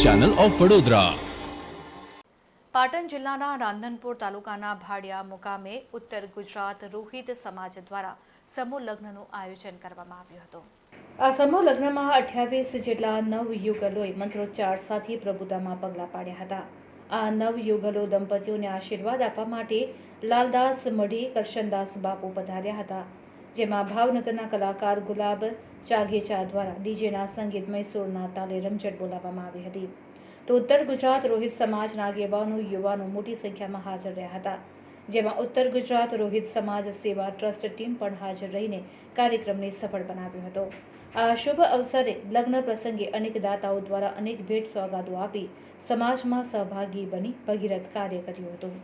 Channel of Vadodara. Patan જિલ્લાના રાંધનપુર તાલુકાના ભાડિયા મુકામે ઉત્તર ગુજરાત રોહિત સમાજ દ્વારા સમૂહ લગ્નનું આયોજન કરવામાં આવ્યું હતું. આ સમૂહ લગ્નમાં 28 જેટલા નવયુગલોએ મંત્રોચ્ચાર સાથે પ્રભુતામાં પગલાં પાડ્યા હતા. આ નવયુગલો દંપતીઓને આશીર્વાદ આપવા માટે લાલદાસ મઢી કરશનદાસ બાપુ પધાર્યા હતા, જેમાં ભાવનગરના કલાકાર ગુલાબ ચાગેચા દ્વારા ડીજેના સંગીતમય સુરના તાલે રમઝટ બોલાવવામાં આવી હતી. તો ઉત્તર ગુજરાત રોહિત સમાજના આગેવાનો યુવાનો મોટી સંખ્યામાં હાજર રહ્યા હતા, જેમાં ઉત્તર ગુજરાત રોહિત સમાજ સેવા ટ્રસ્ટ ટીમ પણ હાજર રહીને કાર્યક્રમને સફળ બનાવ્યો હતો. આ શુભ અવસરે લગ્ન પ્રસંગે અનેક દાતાઓ દ્વારા અનેક ભેટ સોગાદો આપી સમાજમાં સહભાગી બની ભગીરથ કાર્ય કર્યું હતું.